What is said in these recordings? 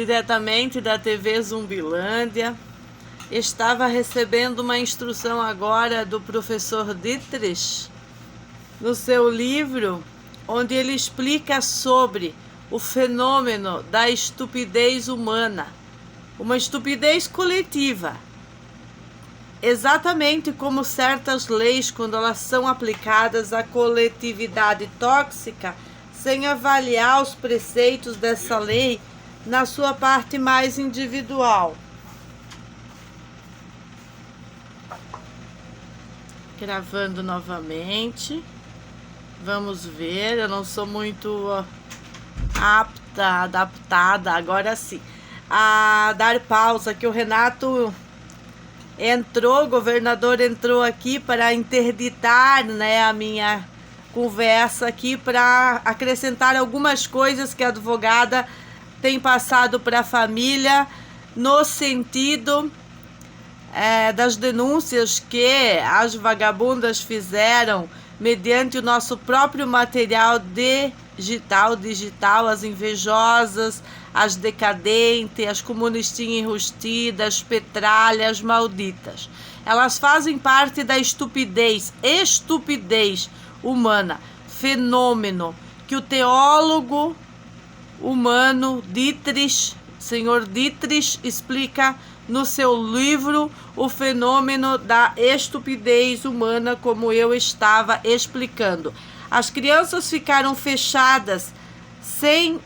diretamente da TV Zumbilândia. Estava recebendo uma instrução agora do professor Dietrich, no seu livro, onde ele explica sobre o fenômeno da estupidez humana, uma estupidez coletiva. Exatamente como certas leis, quando elas são aplicadas à coletividade tóxica, sem avaliar os preceitos dessa lei na sua parte mais individual. Gravando novamente. Vamos ver, eu não sou muito adaptada, agora sim, a dar pausa, que o Renato entrou, o governador entrou aqui para interditar, né, a minha conversa aqui, para acrescentar algumas coisas que a advogada tem passado para a família, no sentido das denúncias que as vagabundas fizeram mediante o nosso próprio material digital, as invejosas, as decadentes, as comunistinhas enrustidas, as petralhas malditas. Elas fazem parte da estupidez humana, fenômeno que o teólogo humano senhor Dietrich, explica no seu livro O Fenômeno da Estupidez Humana, como eu estava explicando. As crianças ficaram fechadas sem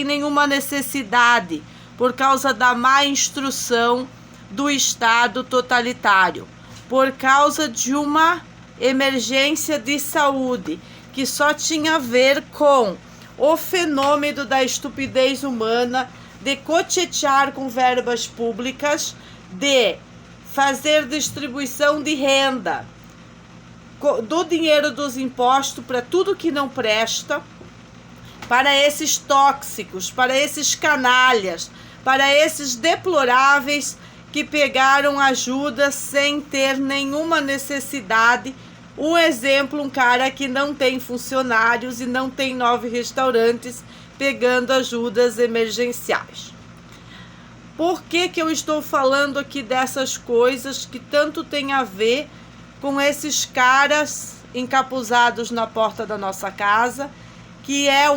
nenhuma necessidade, por causa da má instrução do Estado totalitário, por causa de uma emergência de saúde que só tinha a ver com o fenômeno da estupidez humana, de cochetear com verbas públicas, de fazer distribuição de renda, do dinheiro dos impostos para tudo que não presta, para esses tóxicos, para esses canalhas, para esses deploráveis que pegaram ajuda sem ter nenhuma necessidade. Um exemplo, um cara que não tem funcionários e não tem 9 restaurantes, pegando ajudas emergenciais. Por que eu estou falando aqui dessas coisas que tanto tem a ver com esses caras encapuzados na porta da nossa casa, que é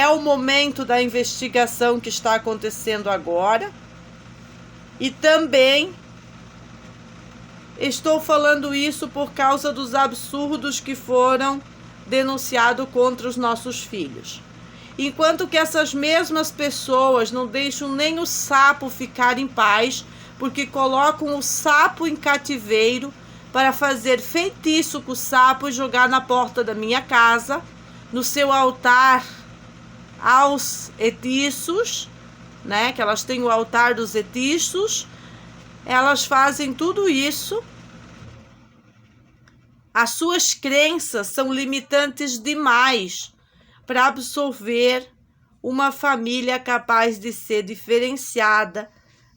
o momento da investigação que está acontecendo agora? E também estou falando isso por causa dos absurdos que foram denunciados contra os nossos filhos. Enquanto que essas mesmas pessoas não deixam nem o sapo ficar em paz, porque colocam o sapo em cativeiro para fazer feitiço com o sapo e jogar na porta da minha casa, no seu altar aos etiços, né? Que elas têm o altar dos etiços. Elas fazem tudo isso. As suas crenças são limitantes demais para absorver uma família capaz de ser diferenciada,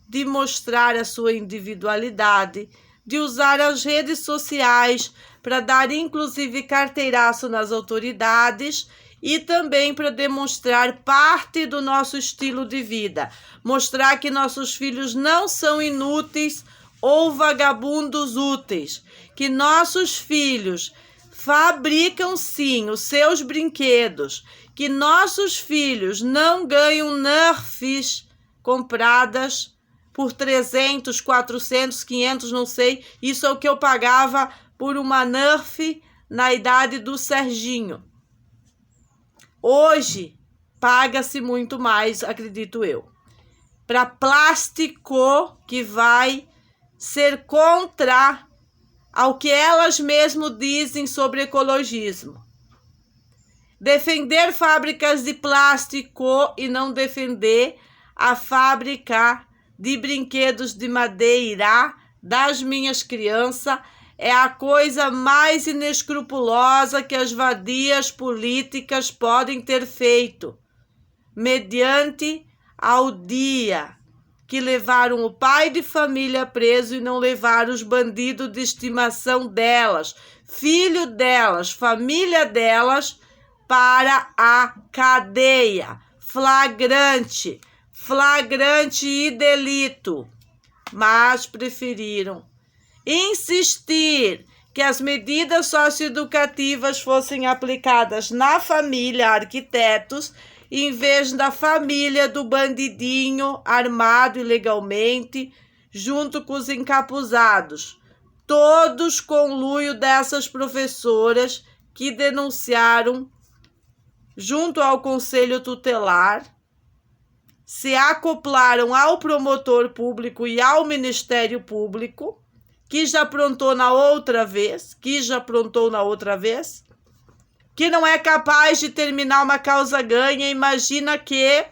de mostrar a sua individualidade, de usar as redes sociais para dar inclusive carteiraço nas autoridades e também para demonstrar parte do nosso estilo de vida, mostrar que nossos filhos não são inúteis ou vagabundos úteis, que nossos filhos fabricam sim os seus brinquedos, que nossos filhos não ganham Nerfs compradas por 300, 400, 500, não sei. Isso é o que eu pagava por uma Nerf na idade do Serginho. Hoje paga-se muito mais, acredito eu, para plástico, que vai ser contra ao que elas mesmas dizem sobre ecologismo. Defender fábricas de plástico e não defender a fábrica de brinquedos de madeira das minhas crianças é a coisa mais inescrupulosa que as vadias políticas podem ter feito, mediante ao dia que levaram o pai de família preso e não levaram os bandidos de estimação delas, filho delas, família delas, para a cadeia. Flagrante, flagrante e delito, mas preferiram insistir que as medidas socioeducativas fossem aplicadas na família arquitetos, em vez da família do bandidinho armado ilegalmente, junto com os encapuzados. Todos conluio dessas professoras que denunciaram junto ao Conselho Tutelar, se acoplaram ao promotor público e ao Ministério Público, que já aprontou na outra vez, que não é capaz de terminar uma causa ganha. Imagina que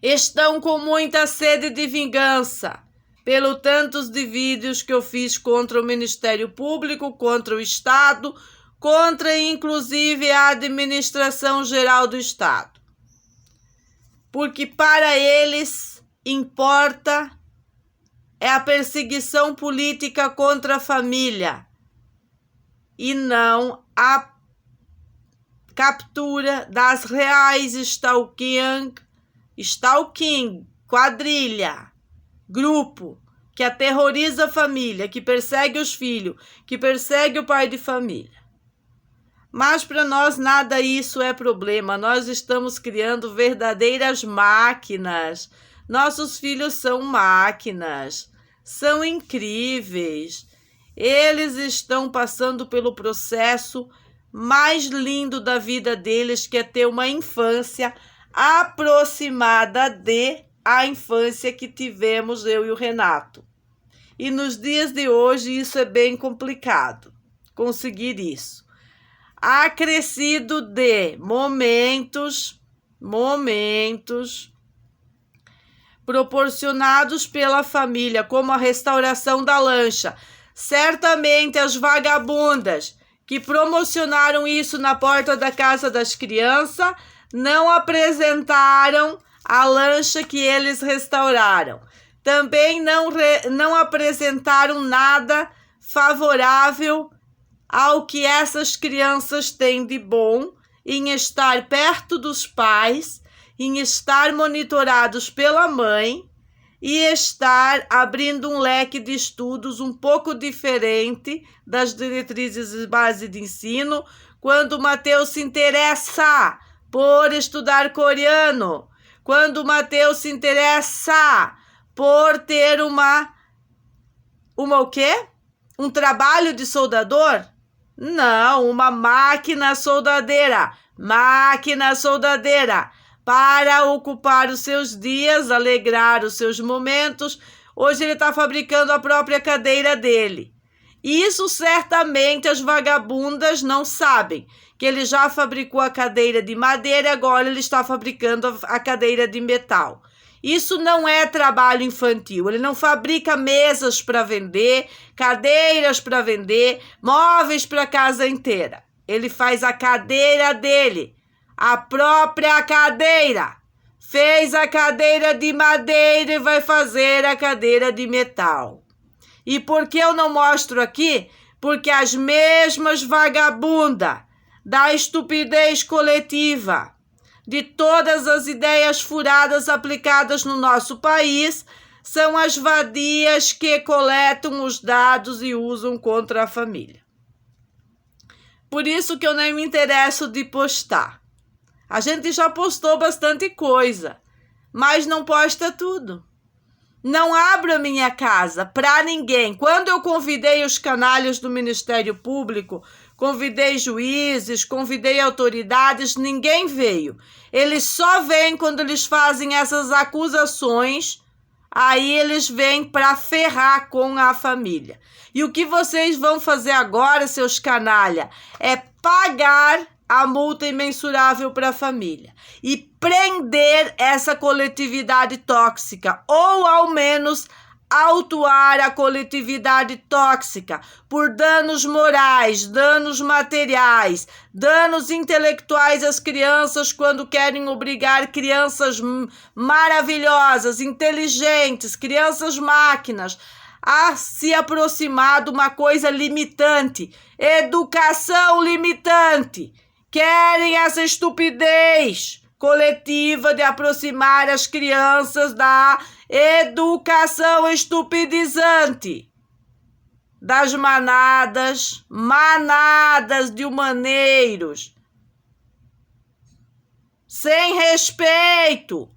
estão com muita sede de vingança, pelo tantos de vídeos que eu fiz contra o Ministério Público, contra o Estado, contra inclusive a Administração Geral do Estado. Porque para eles importa é a perseguição política contra a família e não a captura das reais stalking, quadrilha, grupo que aterroriza a família, que persegue os filhos, que persegue o pai de família. Mas para nós nada isso é problema. Nós estamos criando verdadeiras máquinas. Nossos filhos são máquinas, são incríveis. Eles estão passando pelo processo mais lindo da vida deles, que é ter uma infância aproximada da infância que tivemos eu e o Renato. E nos dias de hoje isso é bem complicado, conseguir isso. Acrescido de momentos proporcionados pela família, como a restauração da lancha. Certamente as vagabundas que promocionaram isso na porta da casa das crianças não apresentaram a lancha que eles restauraram. Também não apresentaram nada favorável ao que essas crianças têm de bom em estar perto dos pais, em estar monitorados pela mãe e estar abrindo um leque de estudos um pouco diferente das diretrizes de base de ensino, quando o Mateus se interessa por estudar coreano, quando o Mateus se interessa por ter o quê? Um trabalho de soldador? Não, uma máquina soldadeira, para ocupar os seus dias, alegrar os seus momentos. Hoje ele está fabricando a própria cadeira dele. Isso certamente as vagabundas não sabem, que ele já fabricou a cadeira de madeira, agora ele está fabricando a cadeira de metal. Isso não é trabalho infantil, ele não fabrica mesas para vender, cadeiras para vender, móveis para a casa inteira. Ele faz a cadeira dele, a própria cadeira. Fez a cadeira de madeira e vai fazer a cadeira de metal. E por que eu não mostro aqui? Porque as mesmas vagabundas da estupidez coletiva, de todas as ideias furadas aplicadas no nosso país, são as vadias que coletam os dados e usam contra a família. Por isso que eu nem me interesso de postar. A gente já postou bastante coisa, mas não posta tudo. Não abro a minha casa para ninguém. Quando eu convidei os canalhas do Ministério Público, convidei juízes, convidei autoridades, ninguém veio. Eles só vêm quando eles fazem essas acusações, aí eles vêm para ferrar com a família. E o que vocês vão fazer agora, seus canalha, é pagar a multa imensurável para a família e prender essa coletividade tóxica, ou ao menos autuar a coletividade tóxica por danos morais, danos materiais, danos intelectuais às crianças quando querem obrigar crianças maravilhosas, inteligentes, crianças máquinas, a se aproximar de uma coisa limitante, educação limitante. Querem essa estupidez coletiva de aproximar as crianças da educação estupidizante, das manadas de humaneiros, sem respeito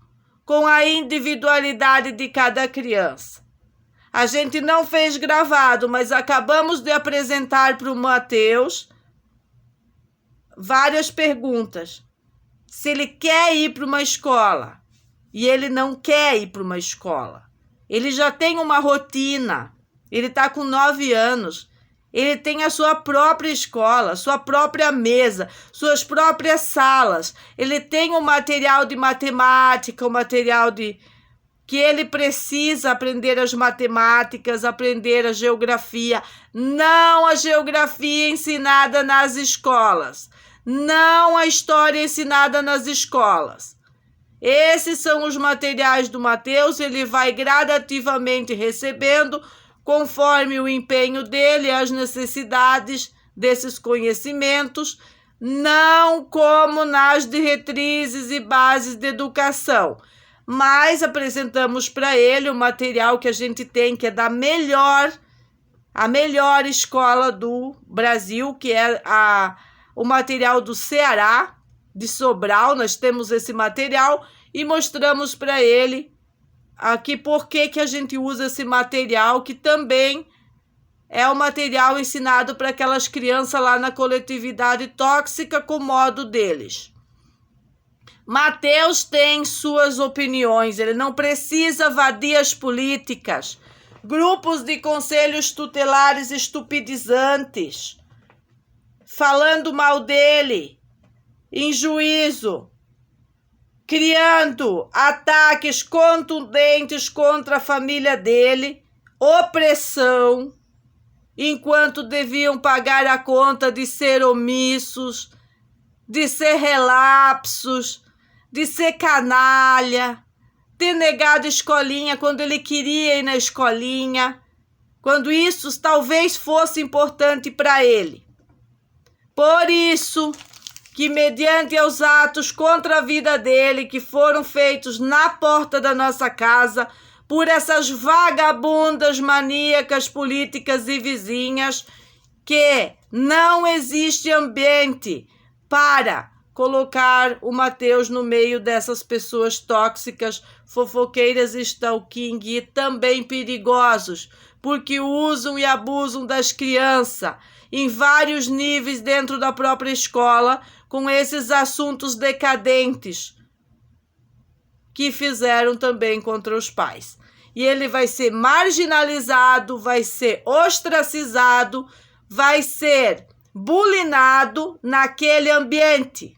com a individualidade de cada criança. A gente não fez gravado, mas acabamos de apresentar para o Mateus várias perguntas. Se ele quer ir para uma escola e ele não quer ir para uma escola, ele já tem uma rotina, ele está com 9 anos, ele tem a sua própria escola, sua própria mesa, suas próprias salas, ele tem o material de matemática, o material de que ele precisa aprender as matemáticas, aprender a geografia, não a geografia ensinada nas escolas, não a história ensinada nas escolas. Esses são os materiais do Mateus, ele vai gradativamente recebendo, conforme o empenho dele, as necessidades desses conhecimentos, não como nas diretrizes e bases de educação, mas apresentamos para ele o material que a gente tem, que é a melhor escola do Brasil, que é o material do Ceará, de Sobral. Nós temos esse material e mostramos para ele aqui por que a gente usa esse material, que também é o material ensinado para aquelas crianças lá na coletividade tóxica, com o modo deles. Mateus tem suas opiniões, ele não precisa vadias políticas, grupos de conselhos tutelares estupidizantes, falando mal dele, em juízo, criando ataques contundentes contra a família dele, opressão, enquanto deviam pagar a conta de ser omissos, de ser relapsos, de ser canalha, ter negado escolinha quando ele queria ir na escolinha, quando isso talvez fosse importante para ele. Por isso que, mediante aos atos contra a vida dele, que foram feitos na porta da nossa casa, por essas vagabundas maníacas políticas e vizinhas, que não existe ambiente para colocar o Mateus no meio dessas pessoas tóxicas, fofoqueiras, stalking e também perigosos, porque usam e abusam das crianças em vários níveis dentro da própria escola, com esses assuntos decadentes que fizeram também contra os pais. E ele vai ser marginalizado, vai ser ostracizado, vai ser bulinado naquele ambiente.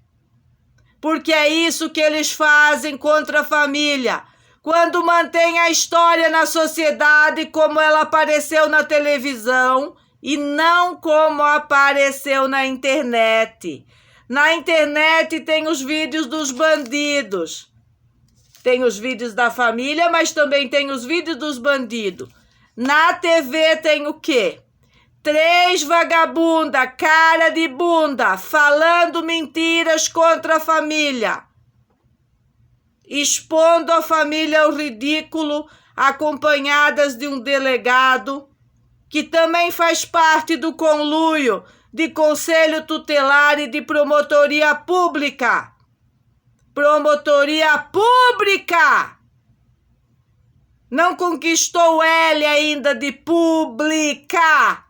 Porque é isso que eles fazem contra a família. Quando mantém a história na sociedade como ela apareceu na televisão e não como apareceu na internet. Na internet tem os vídeos dos bandidos. Tem os vídeos da família, mas também tem os vídeos dos bandidos. Na TV tem o quê? 3 vagabundas, cara de bunda, falando mentiras contra a família. Expondo a família ao ridículo, acompanhadas de um delegado, que também faz parte do conluio de conselho tutelar e de promotoria pública. Promotoria pública! Não conquistou L ainda de pública,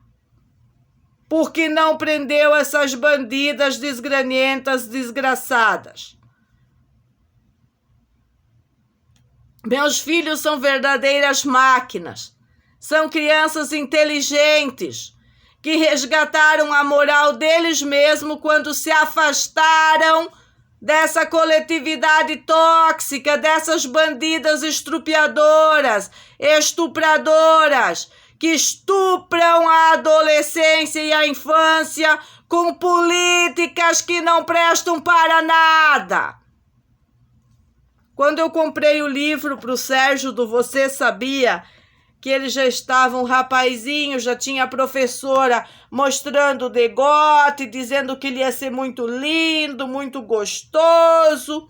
porque não prendeu essas bandidas desgranientas, desgraçadas. Meus filhos são verdadeiras máquinas, são crianças inteligentes, que resgataram a moral deles mesmos quando se afastaram dessa coletividade tóxica, dessas bandidas estrupiadoras, estupradoras, que estupram a adolescência e a infância com políticas que não prestam para nada. Quando eu comprei o livro para o Sérgio do Você Sabia, que ele já estava um rapazinho, já tinha a professora mostrando o degote, dizendo que ele ia ser muito lindo, muito gostoso.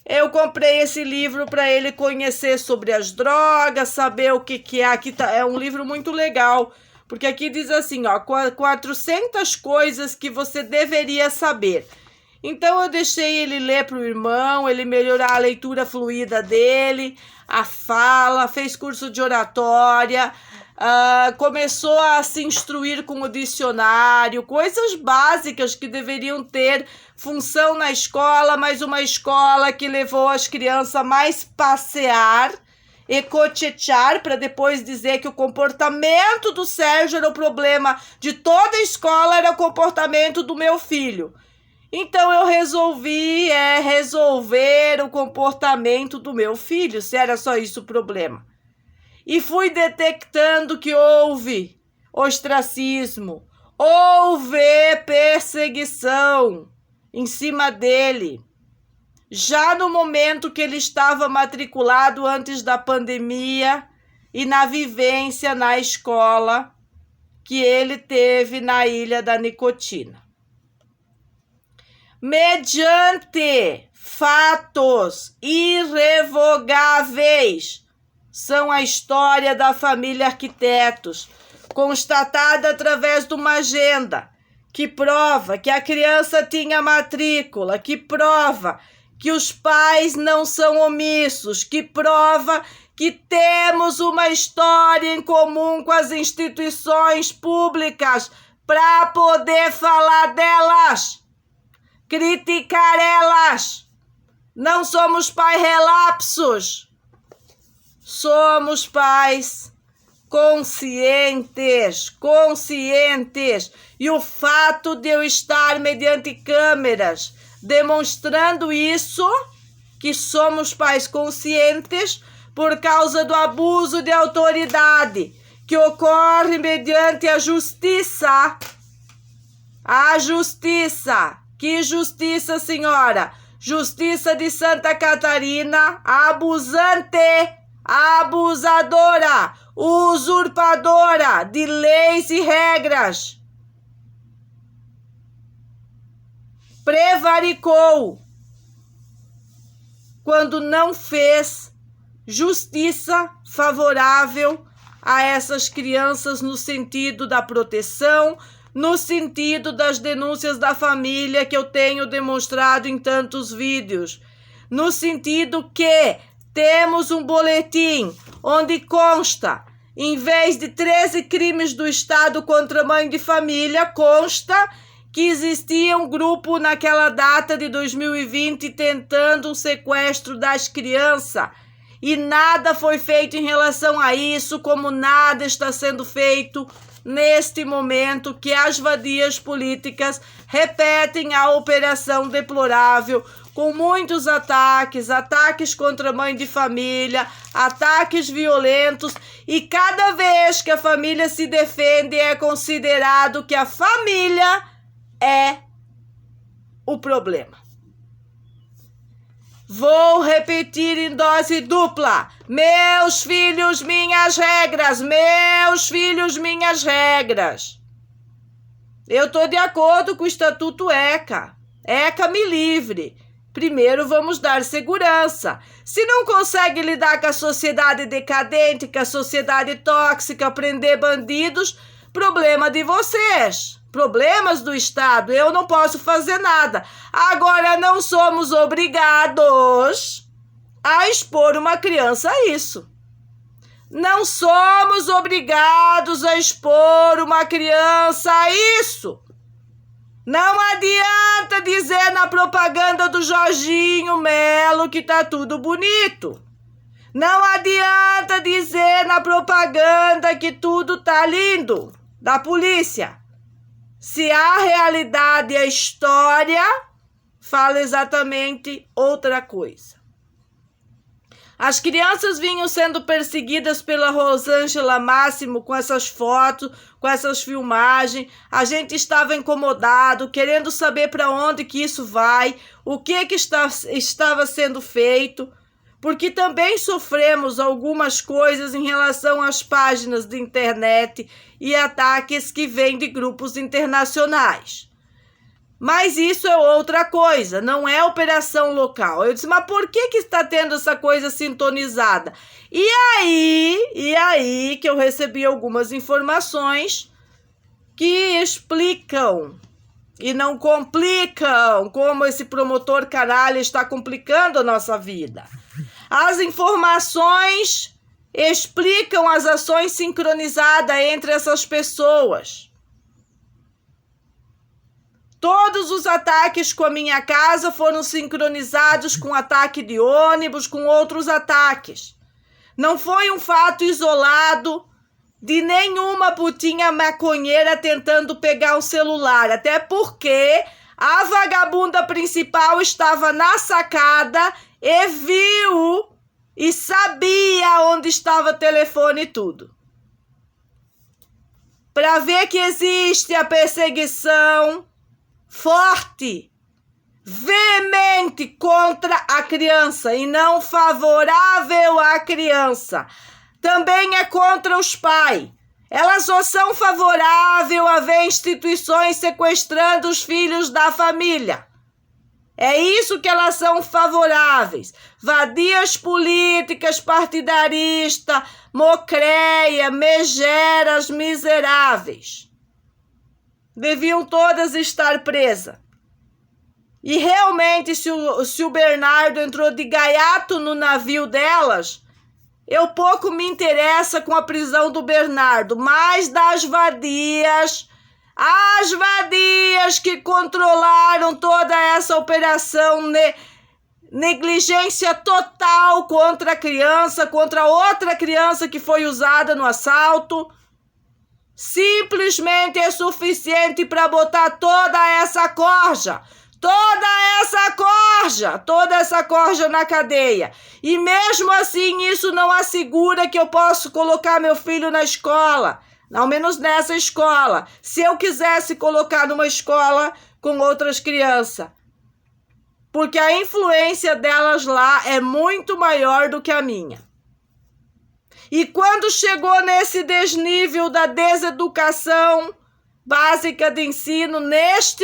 Eu comprei esse livro para ele conhecer sobre as drogas, saber o que é. Aqui é um livro muito legal, porque aqui diz assim, ó, 400 coisas que você deveria saber. Então eu deixei ele ler para o irmão, ele melhorar a leitura fluida dele, a fala, fez curso de oratória, começou a se instruir com o dicionário, coisas básicas que deveriam ter função na escola, mas uma escola que levou as crianças a mais passear e cochetear, para depois dizer que o comportamento do Sérgio era o problema de toda a escola, era o comportamento do meu filho. Então eu resolvi resolver o comportamento do meu filho, se era só isso o problema. E fui detectando que houve ostracismo, houve perseguição em cima dele, já no momento que ele estava matriculado antes da pandemia e na vivência na escola que ele teve na Ilha da Nicotina. Mediante fatos irrevogáveis, são a história da família Arquitetos, constatada através de uma agenda que prova que a criança tinha matrícula, que prova que os pais não são omissos, que prova que temos uma história em comum com as instituições públicas para poder falar delas, criticar elas. Não somos pais relapsos, somos pais conscientes. E o fato de eu estar mediante câmeras demonstrando isso, que somos pais conscientes por causa do abuso de autoridade que ocorre mediante a justiça. A justiça. Que justiça, senhora? Justiça de Santa Catarina, abusante, abusadora, usurpadora de leis e regras. Prevaricou quando não fez justiça favorável a essas crianças no sentido da proteção, no sentido das denúncias da família que eu tenho demonstrado em tantos vídeos, no sentido que temos um boletim onde consta, em vez de 13 crimes do Estado contra a mãe de família, consta que existia um grupo naquela data de 2020 tentando um sequestro das crianças. E nada foi feito em relação a isso, como nada está sendo feito neste momento que as vadias políticas repetem a operação deplorável, com muitos ataques contra a mãe de família, ataques violentos, e cada vez que a família se defende é considerado que a família é o problema. Vou repetir em dose dupla. Meus filhos, minhas regras. Meus filhos, minhas regras. Eu estou de acordo com o Estatuto ECA. ECA me livre. Primeiro vamos dar segurança. Se não consegue lidar com a sociedade decadente, com a sociedade tóxica, prender bandidos, problema de vocês. Problemas do Estado, eu não posso fazer nada. Agora, não somos obrigados a expor uma criança a isso. Não somos obrigados a expor uma criança a isso. Não adianta dizer na propaganda do Jorginho Melo que tá tudo bonito. Não adianta dizer na propaganda que tudo tá lindo, da polícia. Se a realidade e a história fala exatamente outra coisa. As crianças vinham sendo perseguidas pela Rosângela Máximo com essas fotos, com essas filmagens. A gente estava incomodado, querendo saber para onde que isso vai, o que estava sendo feito, porque também sofremos algumas coisas em relação às páginas de internet e ataques que vêm de grupos internacionais. Mas isso é outra coisa, não é operação local. Eu disse, mas por que está tendo essa coisa sintonizada? E aí que eu recebi algumas informações que explicam e não complicam, como esse promotor caralho está complicando a nossa vida. As informações explicam as ações sincronizadas entre essas pessoas. Todos os ataques com a minha casa foram sincronizados com ataque de ônibus, com outros ataques. Não foi um fato isolado de nenhuma putinha maconheira tentando pegar o celular, até porque a vagabunda principal estava na sacada e viu e sabia onde estava o telefone e tudo. Para ver que existe a perseguição forte, veemente contra a criança e não favorável à criança. Também é contra os pais. Elas só são favoráveis a ver instituições sequestrando os filhos da família. É isso que elas são favoráveis. Vadias políticas, partidaristas, mocreia, megeras, miseráveis. Deviam todas estar presas. E realmente, se o Bernardo entrou de gaiato no navio delas, eu pouco me interessa com a prisão do Bernardo, mas das vadias, as vadias que controlaram toda essa operação, negligência total contra a criança, contra outra criança que foi usada no assalto, simplesmente é suficiente para botar toda essa corja na cadeia. E mesmo assim, isso não assegura que eu posso colocar meu filho na escola, ao menos nessa escola, se eu quisesse colocar numa escola com outras crianças. Porque a influência delas lá é muito maior do que a minha. E quando chegou nesse desnível da deseducação básica de ensino, neste